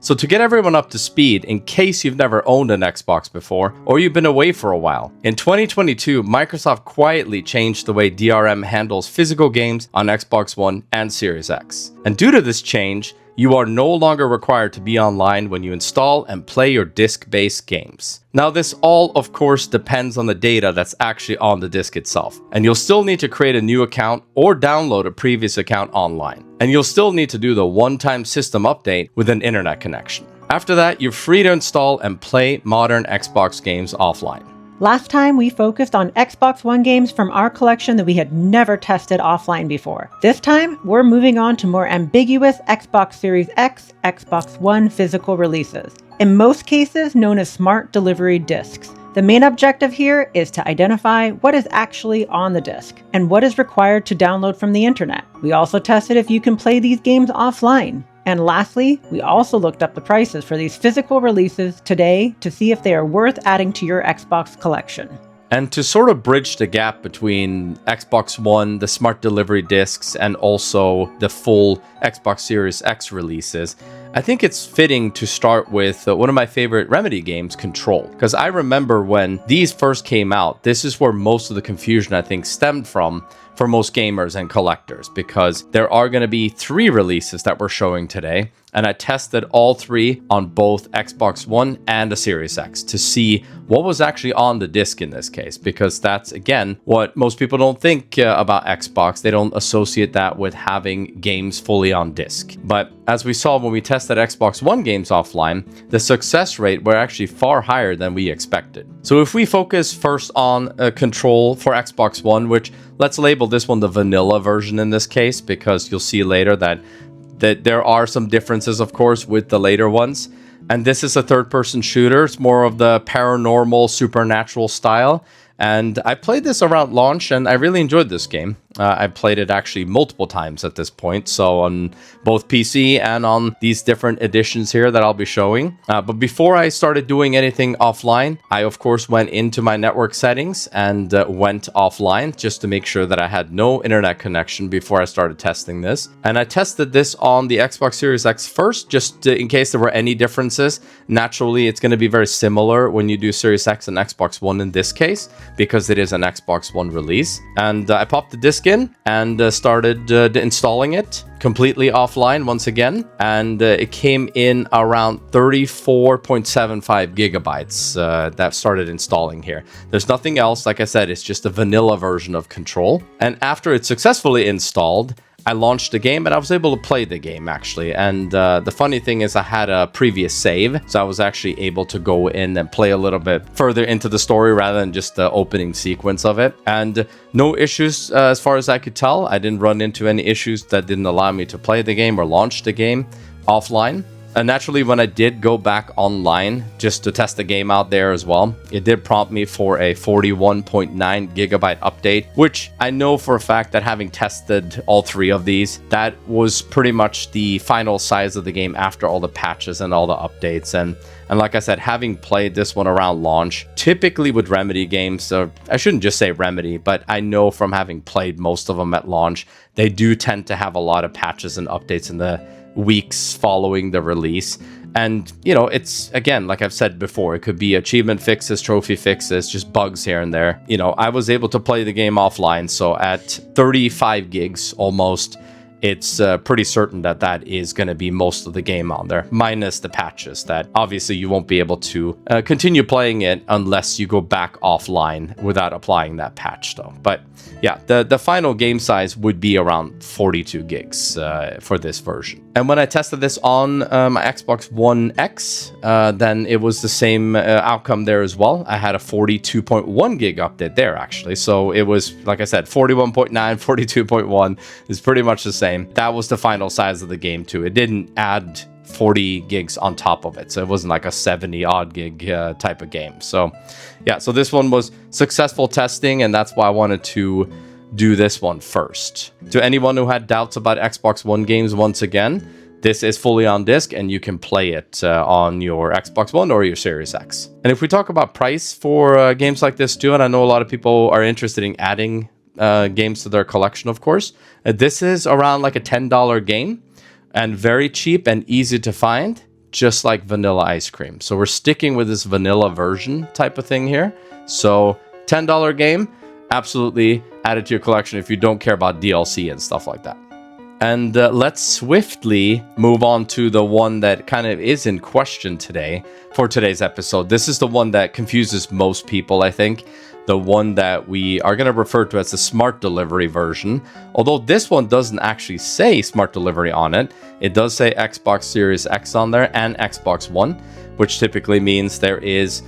So to get everyone up to speed, in case you've never owned an Xbox before, or you've been away for a while, in 2022, Microsoft quietly changed the way DRM handles physical games on Xbox One and Series X. And due to this change, you are no longer required to be online when you install and play your disc-based games. Now this all of course depends on the data that's actually on the disc itself, and you'll still need to create a new account or download a previous account online. And you'll still need to do the one-time system update with an internet connection. After that, you're free to install and play modern Xbox games offline. Last time, we focused on Xbox One games from our collection that we had never tested offline before. This time, we're moving on to more ambiguous Xbox Series X, Xbox One physical releases, in most cases known as smart delivery discs. The main objective here is to identify what is actually on the disc and what is required to download from the internet. We also tested if you can play these games offline. And lastly, we also looked up the prices for these physical releases today to see if they are worth adding to your Xbox collection. And to sort of bridge the gap between Xbox One, the smart delivery discs, and also the full Xbox Series X releases, I think it's fitting to start with one of my favorite Remedy games, Control. Because I remember when these first came out, this is where most of the confusion I think stemmed from for most gamers and collectors, because there are going to be 3 releases that we're showing today. And I tested all 3 on both Xbox One and the Series X to see what was actually on the disc in this case, because that's, again, what most people don't think about Xbox. They don't associate that with having games fully on disc. But as we saw when we tested Xbox One games offline, the success rate were actually far higher than we expected. So if we focus first on Control for Xbox One, which let's label this one the vanilla version in this case, because you'll see later that there are some differences, of course, with the later ones. And this is a third-person shooter. It's more of the paranormal, supernatural style. And I played this around launch, and I really enjoyed this game. I played it actually multiple times at this point, so on both PC and on these different editions here that I'll be showing. But before I started doing anything offline, I of course went into my network settings and went offline just to make sure that I had no internet connection before I started testing this. And I tested this on the Xbox Series X first, just in case there were any differences. Naturally, it's going to be very similar when you do Series X and Xbox One in this case, because it is an Xbox One release. And I popped the disc in and started installing it completely offline once again, and it came in around 34.75 gigabytes that started installing here. There's nothing else. Like I said, it's just a vanilla version of Control. And after it's successfully installed, I launched the game and I was able to play the game actually. And the funny thing is I had a previous save, so I was actually able to go in and play a little bit further into the story rather than just the opening sequence of it. And no issues as far as I could tell. I didn't run into any issues that didn't allow me to play the game or launch the game offline. And naturally, when I did go back online just to test the game out there as well, it did prompt me for a 41.9 gigabyte update, which I know for a fact that having tested all 3 of these, that was pretty much the final size of the game after all the patches and all the updates. And like I said, having played this one around launch, typically with Remedy games, I shouldn't just say Remedy, but I know from having played most of them at launch, they do tend to have a lot of patches and updates in the weeks following the release. And you know, it's, again, like I've said before, it could be achievement fixes, trophy fixes, just bugs here and there. You know, I was able to play the game offline, so at 35 gigs almost, it's pretty certain that that is going to be most of the game on there, minus the patches that obviously you won't be able to continue playing it unless you go back offline without applying that patch though. But yeah, the final game size would be around 42 gigs for this version. And when I tested this on my Xbox One X, then it was the same outcome there as well. I had a 42.1 gig update there actually. So it was, like I said, 41.9, 42.1 is pretty much the same. That was the final size of the game too. It didn't add 40 gigs on top of it, so it wasn't like a 70 odd gig type of game. So yeah, so this one was successful testing, and that's why I wanted to do this one first. To anyone who had doubts about Xbox One games, once again, this is fully on disc and you can play it on your Xbox One or your Series X. And if we talk about price for games like this too, and I know a lot of people are interested in adding games to their collection, of course, this is around like a $10 game and very cheap and easy to find. just like vanilla ice cream. So we're sticking with this vanilla version type of thing here. So $10 game, absolutely add it to your collection if you don't care about DLC and stuff like that. And let's swiftly move on to the one that kind of is in question today for today's episode. This is the one that confuses most people, I think. The one that we are going to refer to as the smart delivery version. Although this one doesn't actually say smart delivery on it. It does say Xbox Series X on there and Xbox One, which typically means there is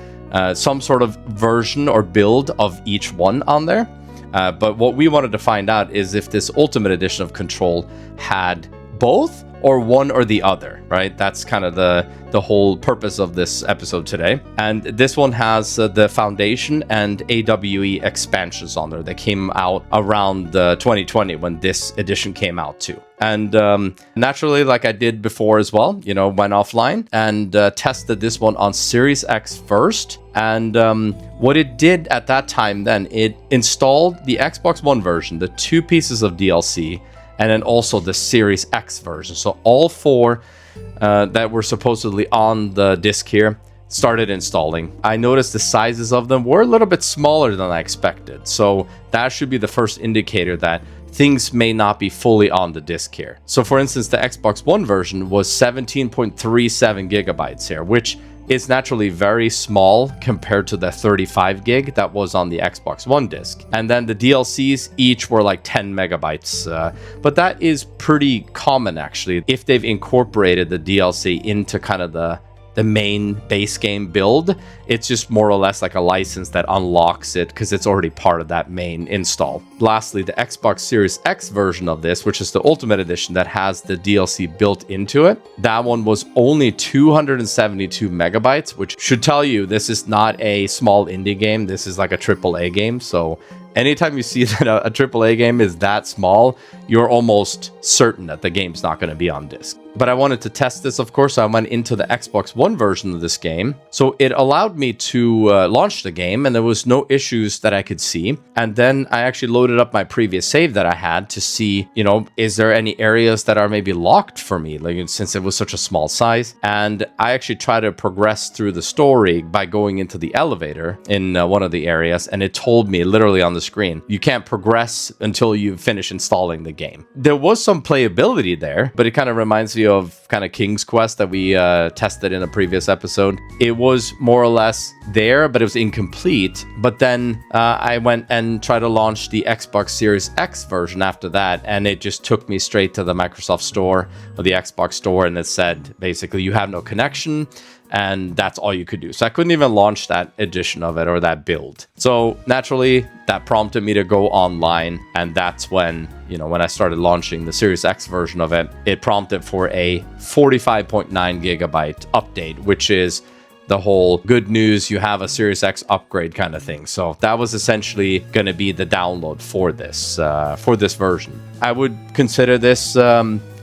some sort of version or build of each one on there. But what we wanted to find out is if this Ultimate Edition of Control had both or one or the other, right? That's kind of the whole purpose of this episode today. And this one has the Foundation and AWE expansions on there that came out around 2020 when this edition came out too. And naturally, like I did before as well, went offline and tested this one on Series X first. And what it did at that time then, it installed the Xbox One version, the 2 pieces of DLC, and then also the Series X version. So all 4 that were supposedly on the disc here started installing. I noticed the sizes of them were a little bit smaller than I expected. So that should be the first indicator that things may not be fully on the disc here. So for instance, the Xbox One version was 17.37 gigabytes here, which is naturally very small compared to the 35 gig that was on the Xbox One disc. And then the DLCs each were like 10 megabytes. But that is pretty common actually. If they've incorporated the DLC into kind of the main base game build, it's just more or less like a license that unlocks it because it's already part of that main install. Lastly, the Xbox Series X version of this, which is the Ultimate Edition that has the DLC built into it, that one was only 272 megabytes, which should tell you this is not a small indie game. This is like a AAA game. So anytime you see that a AAA game is that small, you're almost certain that the game's not going to be on disc. But I wanted to test this, of course, so I went into the Xbox One version of this game. So it allowed me to launch the game, and there was no issues that I could see. And then I actually loaded up my previous save that I had to see, is there any areas that are maybe locked for me, like since it was such a small size. And I actually tried to progress through the story by going into the elevator in one of the areas, and it told me literally on the screen, you can't progress until you finish installing the game. There was some playability there, but it kind of reminds me of kind of King's Quest that we tested in a previous episode. It was more or less there, but it was incomplete. But then I went and tried to launch the Xbox Series X version after that, and it just took me straight to the Microsoft Store or the Xbox Store, and it said basically you have no connection, and that's all you could do. So I couldn't even launch that edition of it or that build. So naturally, that prompted me to go online, and that's when, when I started launching the Series X version of it, it prompted for a 45.9 gigabyte update, which is the whole good news, you have a Series X upgrade kind of thing. So that was essentially going to be the download for this version. I would consider this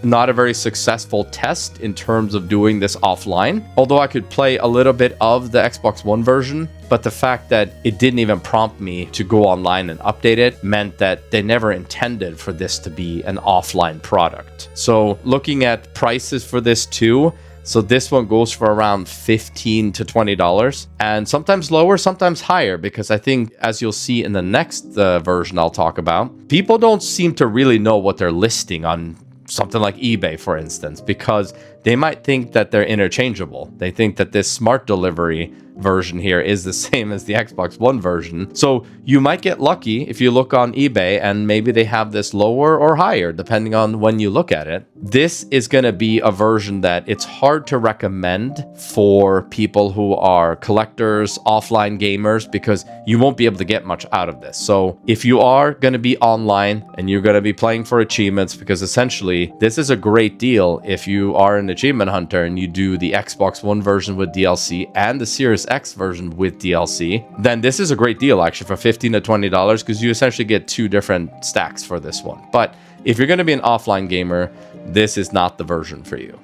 not a very successful test in terms of doing this offline, although I could play a little bit of the Xbox One version. But the fact that it didn't even prompt me to go online and update it meant that they never intended for this to be an offline product. So looking at prices for this too, so this one goes for around $15 to $20, and sometimes lower, sometimes higher, because I think, as you'll see in the next version I'll talk about, people don't seem to really know what they're listing on something like eBay, for instance, because they might think that they're interchangeable. They think that this smart delivery version here is the same as the Xbox One version. So you might get lucky if you look on eBay and maybe they have this lower or higher, depending on when you look at it. This is going to be a version that it's hard to recommend for people who are collectors, offline gamers, because you won't be able to get much out of this. So if you are going to be online and you're going to be playing for achievements, because essentially this is a great deal if you are an achievement hunter and you do the Xbox One version with DLC and the Series X version with DLC, then this is a great deal actually for $15 to $20, because you essentially get 2 different stacks for this one. But if you're going to be an offline gamer, this is not the version for you.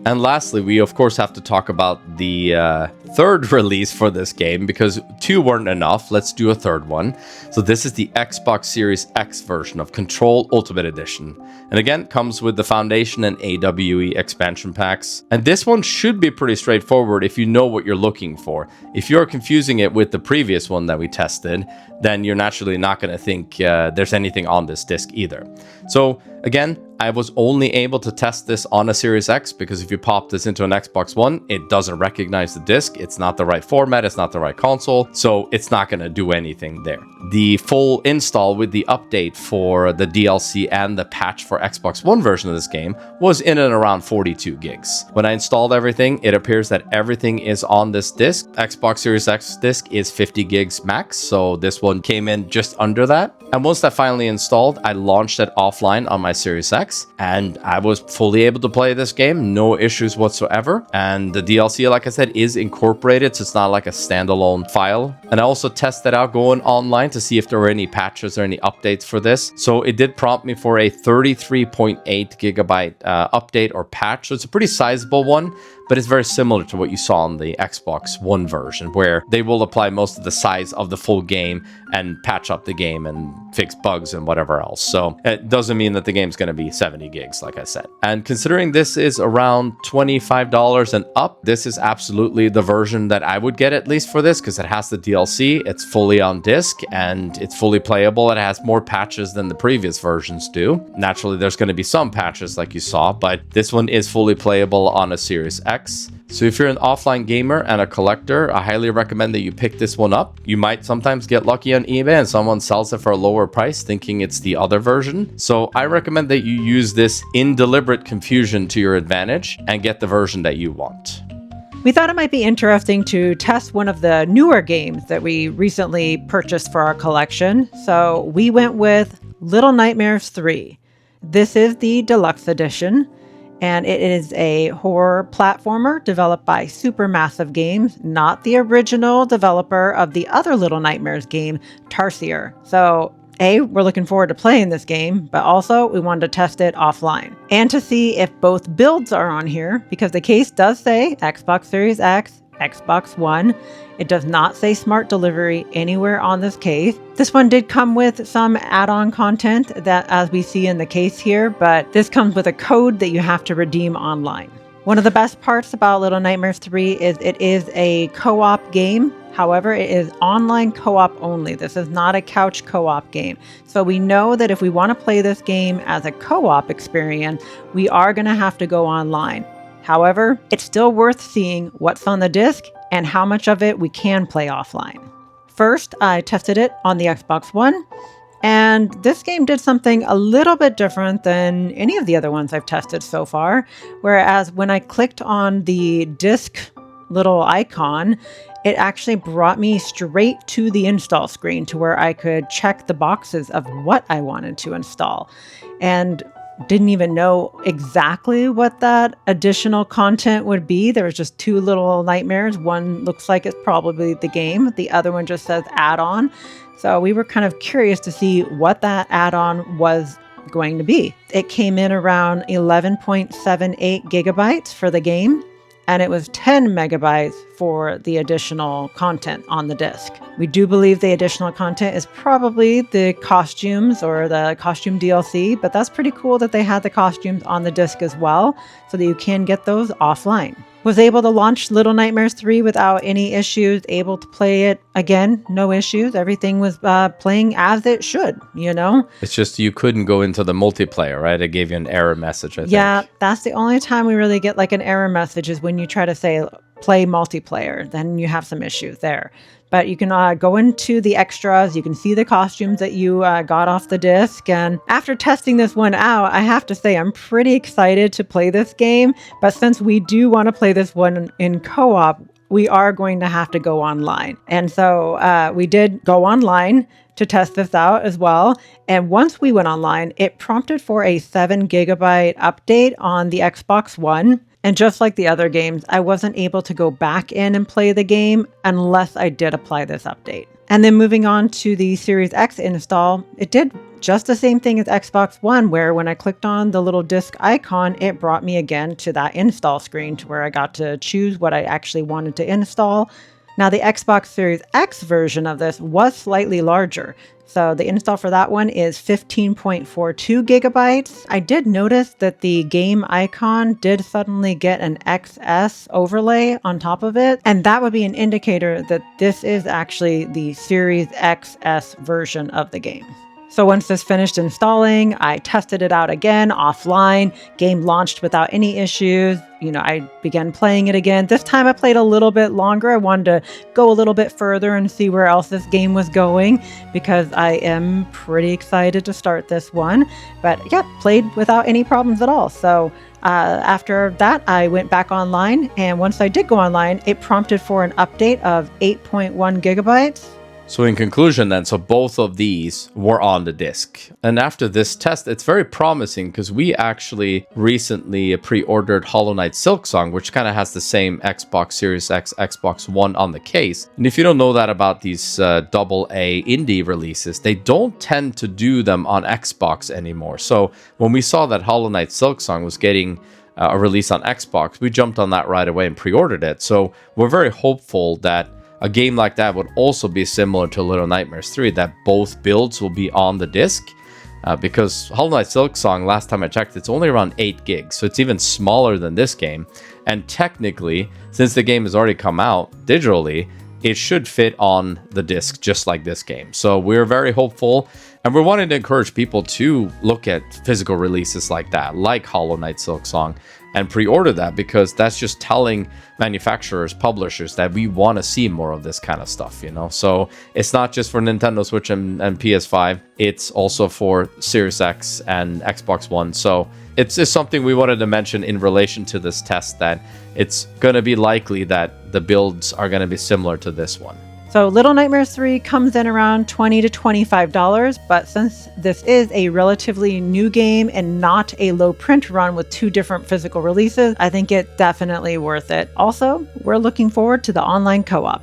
And lastly, we of course have to talk about the third release for this game, because 2 weren't enough. Let's do a third one. So this is the Xbox Series X version of Control Ultimate Edition. And again, comes with the Foundation and AWE expansion packs. And this one should be pretty straightforward if you know what you're looking for. If you're confusing it with the previous one that we tested, then you're naturally not going to think there's anything on this disc either. So again, I was only able to test this on a Series X because if you pop this into an Xbox One, it doesn't recognize the disc. It's not the right format. It's not the right console. So it's not going to do anything there. The full install with the update for the DLC and the patch for Xbox One version of this game was in and around 42 gigs. When I installed everything, it appears that everything is on this disc. Xbox Series X disc is 50 gigs max. So this one came in just under that. And once that finally installed, I launched it offline on my Series X, and I was fully able to play this game, no issues whatsoever. And the DLC, like I said, is incorporated, so it's not like a standalone file. And I also tested out going online to see if there were any patches or any updates for this. So it did prompt me for a 33.8 gigabyte update or patch. So it's a pretty sizable one, but it's very similar to what you saw on the Xbox One version, where they will apply most of the size of the full game and patch up the game and fix bugs and whatever else. So it doesn't mean that the game's going to be 70 gigs, like I said. And considering this is around $25 and up, this is absolutely the version that I would get, at least for this, because it has the DLC, it's fully on disc, and it's fully playable. It has more patches than the previous versions do. Naturally, there's going to be some patches like you saw, but this one is fully playable on a Series X. So if you're an offline gamer and a collector, I highly recommend that you pick this one up. You might sometimes get lucky on eBay and someone sells it for a lower price thinking it's the other version. So I recommend that you use this in deliberate confusion to your advantage and get the version that you want. We thought it might be interesting to test one of the newer games that we recently purchased for our collection. So we went with Little Nightmares 3. This is the deluxe edition, and it is a horror platformer developed by Supermassive Games, not the original developer of the other Little Nightmares game, Tarsier. So we're looking forward to playing this game, but also we wanted to test it offline and to see if both builds are on here, because the case does say Xbox Series X, Xbox One. It does not say Smart Delivery anywhere on this case. This one did come with some add-on content that, as we see in the case here, but this comes with a code that you have to redeem online. One of the best parts about Little Nightmares 3 is it is a co-op game. However, it is online co-op only. This is not a couch co-op game. So we know that if we want to play this game as a co-op experience, we are going to have to go online. However, it's still worth seeing what's on the disc and how much of it we can play offline. First, I tested it on the Xbox One, and this game did something a little bit different than any of the other ones I've tested so far. Whereas when I clicked on the disc little icon, it actually brought me straight to the install screen to where I could check the boxes of what I wanted to install. And didn't even know exactly what that additional content would be. There was just 2 Little Nightmares. One looks like it's probably the game. The other one just says add-on. So we were kind of curious to see what that add-on was going to be. It came in around 11.78 gigabytes for the game, and it was 10 megabytes for the additional content on the disc. We do believe the additional content is probably the costumes or the costume DLC, but that's pretty cool that they had the costumes on the disc as well, so that you can get those offline. Was able to launch Little Nightmares 3 without any issues, able to play it again, no issues. Everything was playing as it should, you know? It's just you couldn't go into the multiplayer, right? It gave you an error message, I think. Yeah, that's the only time we really get like an error message is when you try to say play multiplayer, then you have some issues there. But you can go into the extras, you can see the costumes that you got off the disc. And after testing this one out, I have to say I'm pretty excited to play this game. But since we do want to play this one in co-op, we are going to have to go online. And so we did go online to test this out as well. And once we went online, it prompted for a 7 gigabyte update on the Xbox One. And just like the other games, I wasn't able to go back in and play the game unless I did apply this update. And then moving on to the Series X install, it did just the same thing as Xbox One, where when I clicked on the little disc icon, it brought me again to that install screen to where I got to choose what I actually wanted to install. Now, the Xbox Series X version of this was slightly larger. So the install for that one is 15.42 gigabytes. I did notice that the game icon did suddenly get an XS overlay on top of it. And that would be an indicator that this is actually the Series XS version of the game. So once this finished installing, I tested it out again offline. Game launched without any issues. I began playing it again. This time I played a little bit longer. I wanted to go a little bit further and see where else this game was going because I am pretty excited to start this one. But yeah, played without any problems at all. So after that, I went back online. And once I did go online, it prompted for an update of 8.1 gigabytes. So in conclusion then, so both of these were on the disc. And after this test, it's very promising because we actually recently pre-ordered Hollow Knight Silksong, which kind of has the same Xbox Series X, Xbox One on the case. And if you don't know that about these AA indie releases, they don't tend to do them on Xbox anymore. So when we saw that Hollow Knight Silksong was getting a release on Xbox, we jumped on that right away and pre-ordered it. So we're very hopeful that a game like that would also be similar to Little Nightmares 3, that both builds will be on the disc. Because Hollow Knight Silksong, last time I checked, it's only around 8 gigs, so it's even smaller than this game. And technically, since the game has already come out digitally, it should fit on the disc just like this game. So we're very hopeful, and we're wanting to encourage people to look at physical releases like that, like Hollow Knight Silksong, and pre-order that, because that's just telling manufacturers, publishers that we want to see more of this kind of stuff, So it's not just for Nintendo Switch and PS5, it's also for Series X and Xbox One. So it's just something we wanted to mention in relation to this test, that it's going to be likely that the builds are going to be similar to this one. So Little Nightmares 3 comes in around $20 to $25, but since this is a relatively new game and not a low print run with 2 different physical releases, I think it's definitely worth it. Also, we're looking forward to the online co-op.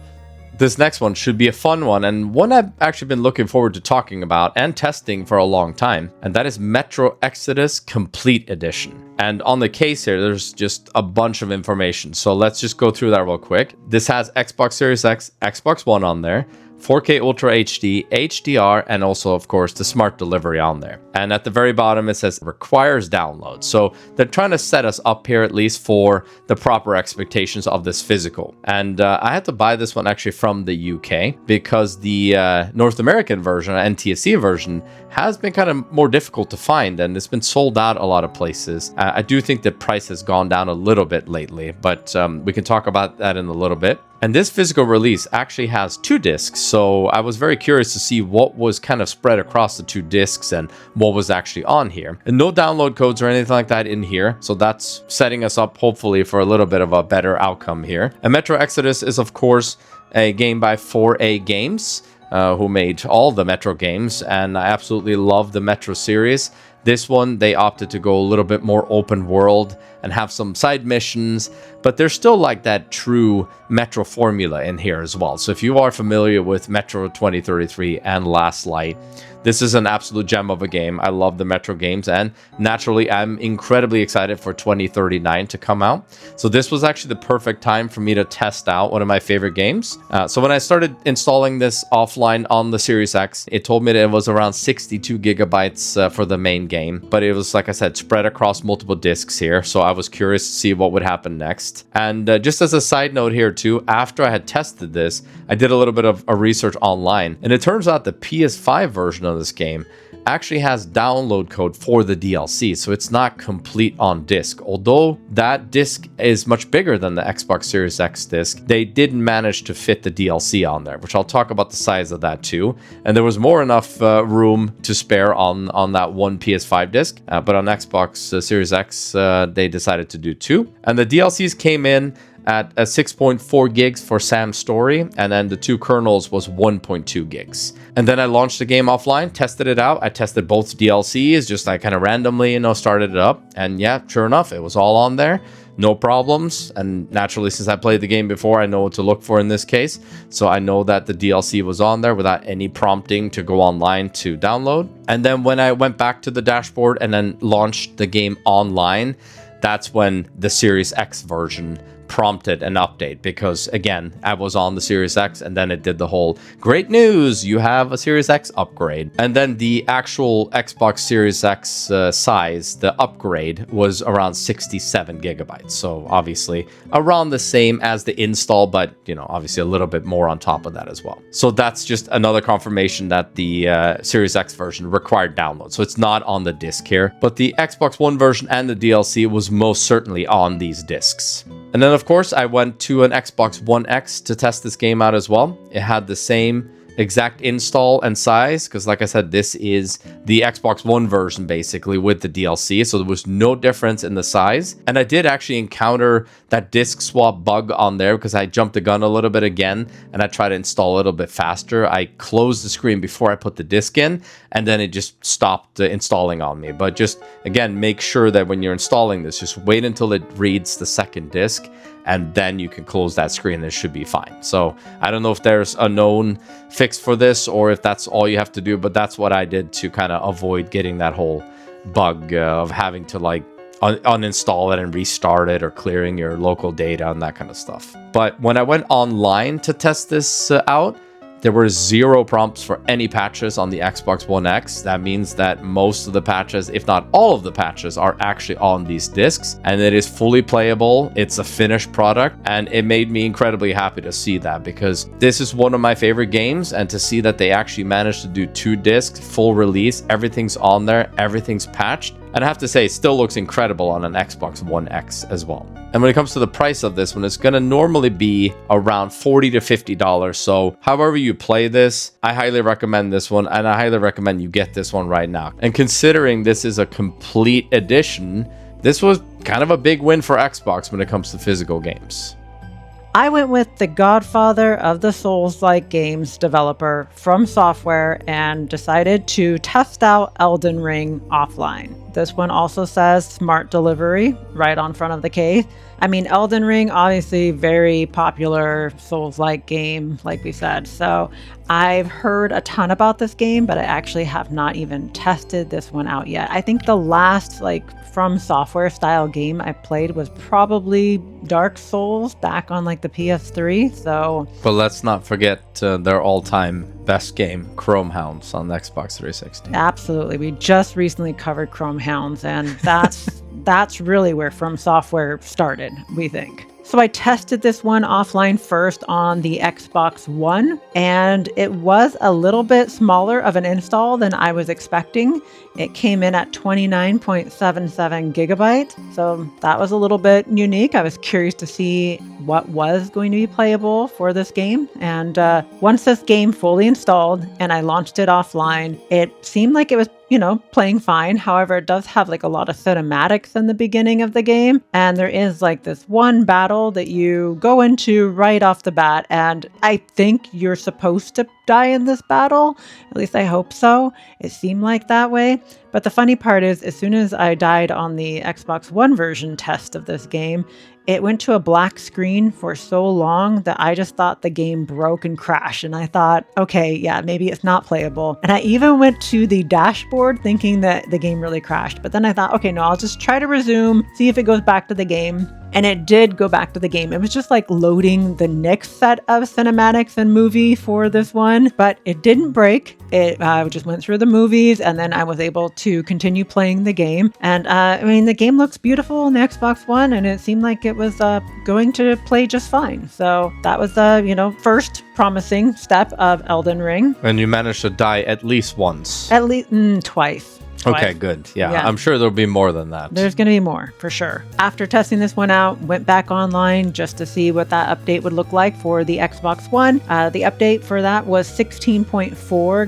This next one should be a fun one, and one I've actually been looking forward to talking about and testing for a long time, and that is Metro Exodus Complete Edition. And on the case here, there's just a bunch of information, so let's just go through that real quick. This has Xbox Series X, Xbox One on there, 4K Ultra HD, HDR, and also, of course, the smart delivery on there. And at the very bottom, it says requires download. So they're trying to set us up here, at least for the proper expectations of this physical. And I had to buy this one actually from the UK because the North American version, NTSC version, has been kind of more difficult to find, and it's been sold out a lot of places. I do think the price has gone down a little bit lately, but we can talk about that in a little bit. And this physical release actually has 2 discs, so I was very curious to see what was kind of spread across the 2 discs and what was actually on here. And no download codes or anything like that in here, so that's setting us up hopefully for a little bit of a better outcome here. And Metro Exodus is, of course, a game by 4A Games, who made all the Metro games, and I absolutely love the Metro series. This one, they opted to go a little bit more open world and have some side missions, but there's still like that true Metro formula in here as well. So if you are familiar with Metro 2033 and Last Light, this is an absolute gem of a game. I love the Metro games, and naturally, I'm incredibly excited for 2039 to come out. So this was actually the perfect time for me to test out one of my favorite games. So when I started installing this offline on the Series X, it told me that it was around 62 gigabytes for the main game, but it was, like I said, spread across multiple discs here. So I was curious to see what would happen next. And just as a side note here too, after I had tested this, I did a little bit of a research online, and it turns out the PS5 version of this game actually has download code for the DLC, so it's not complete on disc. Although that disc is much bigger than the Xbox Series X disc, they didn't manage to fit the DLC on there, which I'll talk about the size of that too. And there was more enough room to spare on that one PS5 disc, but on Xbox Series X, they decided to do 2. And the DLCs came in at a 6.4 gigs for Sam's story, and then the 2 kernels was 1.2 gigs. And then I launched the game offline, tested it out. I tested both DLCs, just like kind of randomly, started it up. And yeah, sure enough, it was all on there. no problems. And naturally, since I played the game before, I know what to look for in this case. So I know that the DLC was on there without any prompting to go online to download. And then when I went back to the dashboard and then launched the game online, that's when the Series X version prompted an update, because again, I was on the Series X and then it did the whole great news, you have a Series X upgrade. And then the actual Xbox Series X size, the upgrade, was around 67 gigabytes. So obviously around the same as the install, but you know, obviously a little bit more on top of that as well. So that's just another confirmation that the Series X version required download. So it's not on the disc here, but the Xbox One version and the DLC was most certainly on these discs. And then, of course, I went to an Xbox One X to test this game out as well. It had the same exact install and size, because like I said, this is the Xbox One version basically with the DLC, so there was no difference in the size. And I did actually encounter that disk swap bug on there because I jumped the gun a little bit again and I tried to install a little bit faster. I closed the screen before I put the disk in, and then it just stopped installing on me. But just again, make sure that when you're installing this, just wait until it reads the second disk, and then you can close that screen and it should be fine. So I don't know if there's a known fix for this or if that's all you have to do, but that's what I did to kind of avoid getting that whole bug of having to like uninstall it and restart it, or clearing your local data and that kind of stuff. But when I went online to test this out, there were 0 prompts for any patches on the Xbox One X. That means that most of the patches, if not all of the patches, are actually on these discs, and it is fully playable. It's a finished product, and it made me incredibly happy to see that, because this is one of my favorite games, and to see that they actually managed to do 2 discs, full release, everything's on there, everything's patched. And I have to say, it still looks incredible on an Xbox One X as well. And when it comes to the price of this one, it's going to normally be around $40 to $50. So however you play this, I highly recommend this one, and I highly recommend you get this one right now. And considering this is a complete edition, this was kind of a big win for Xbox when it comes to physical games. I went with the godfather of the Souls-like games developer From Software and decided to test out Elden Ring offline. This one also says smart delivery right on front of the case. I mean, Elden Ring, obviously very popular Souls-like game, like we said. So I've heard a ton about this game, but I actually have not even tested this one out yet. I think the last From Software style game I played was probably Dark Souls back on the PS3. So, but let's not forget their all-time best game, Chrome Hounds, on the Xbox 360. Absolutely, we just recently covered Chrome Hounds, and that's really where From Software started, we think. So I tested this one offline first on the Xbox One, and it was a little bit smaller of an install than I was expecting. It came in at 29.77 gigabytes, so that was a little bit unique. I was curious to see what was going to be playable for this game, and once this game fully installed and I launched it offline, it seemed like it was playing fine. However, it does have a lot of cinematics in the beginning of the game. And there is this one battle that you go into right off the bat. And I think you're supposed to die in this battle. At least I hope so. It seemed like that way. But the funny part is, as soon as I died on the Xbox One version test of this game, it went to a black screen for so long that I just thought the game broke and crashed. And I thought, okay, yeah, maybe it's not playable. And I even went to the dashboard thinking that the game really crashed. But then I thought, okay, no, I'll just try to resume, see if it goes back to the game. And it did go back to the game. It was just loading the next set of cinematics and movie for this one, but it didn't break. It just went through the movies, and then I was able to continue playing the game. And the game looks beautiful on the Xbox One, and it seemed like it was going to play just fine. So that was the first promising step of Elden Ring. And you managed to die at least once. At least twice. Okay, good. Yeah, I'm sure there'll be more than that. There's going to be more, for sure. After testing this one out, went back online just to see what that update would look like for the Xbox One. The update for that was 16.4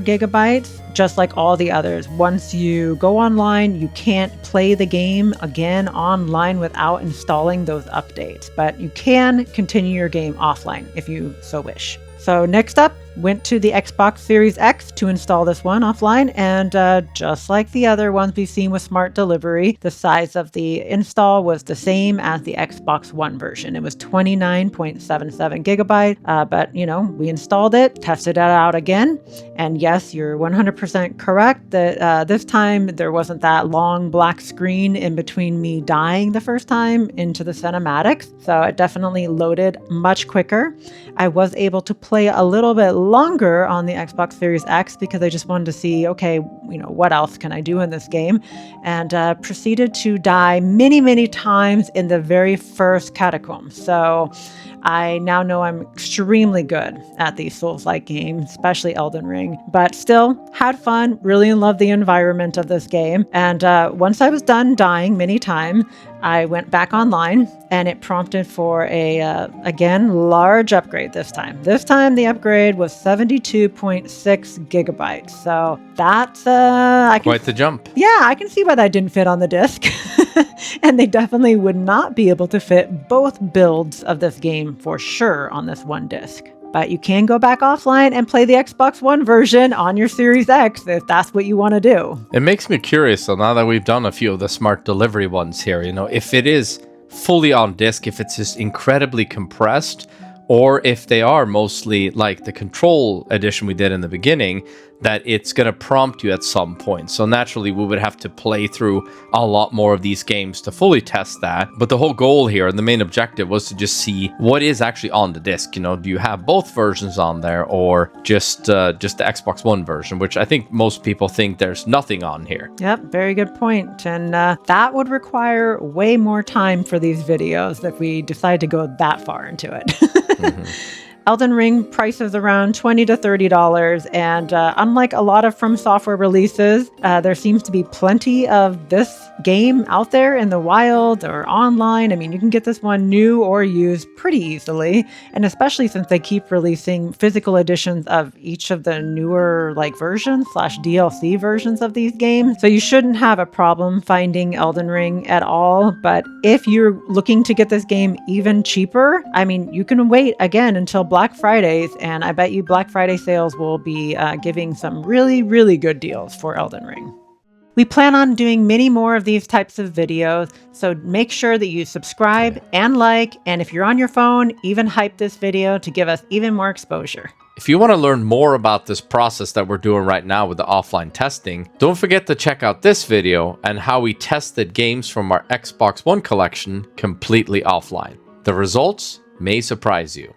gigabytes, just like all the others. Once you go online, you can't play the game again online without installing those updates, but you can continue your game offline if you so wish. So next up, went to the Xbox Series X to install this one offline, and just like the other ones we've seen with Smart Delivery, the size of the install was the same as the Xbox One version. It was 29.77 gigabyte, but we installed it, tested it out again, and yes, you're 100% correct that this time there wasn't that long black screen in between me dying the first time into the cinematics, so it definitely loaded much quicker. I was able to play a little bit longer on the Xbox Series X because I just wanted to see, okay, what else can I do in this game? And proceeded to die many, many times in the very first catacomb. So I now know I'm extremely good at these Souls-like games, especially Elden Ring, but still had fun, really loved the environment of this game. And once I was done dying many times, I went back online and it prompted for a, again, large upgrade this time. This time the upgrade was 72.6 gigabytes. So that's quite the jump. Yeah, I can see why that didn't fit on the disc. And they definitely would not be able to fit both builds of this game for sure on this one disc. But you can go back offline and play the Xbox One version on your Series X if that's what you want to do. It makes me curious, though, now that we've done a few of the Smart Delivery ones here, if it is fully on disc, if it's just incredibly compressed, or if they are mostly like the Control edition we did in the beginning, that it's going to prompt you at some point. So naturally, we would have to play through a lot more of these games to fully test that. But the whole goal here and the main objective was to just see what is actually on the disc. Do you have both versions on there, or just the Xbox One version, which I think most people think there's nothing on here. Yep, very good point. And that would require way more time for these videos if we decide to go that far into it. Mm-hmm. Elden Ring prices around $20 to $30, and unlike a lot of From Software releases, there seems to be plenty of this game out there in the wild or online. I mean, you can get this one new or used pretty easily, and especially since they keep releasing physical editions of each of the newer versions / DLC versions of these games. So you shouldn't have a problem finding Elden Ring at all, but if you're looking to get this game even cheaper, I mean, you can wait again until Black Fridays, and I bet you Black Friday sales will be giving some really, really good deals for Elden Ring. We plan on doing many more of these types of videos, so make sure that you subscribe and like, and if you're on your phone, even hype this video to give us even more exposure. If you want to learn more about this process that we're doing right now with the offline testing, don't forget to check out this video and how we tested games from our Xbox One collection completely offline. The results may surprise you.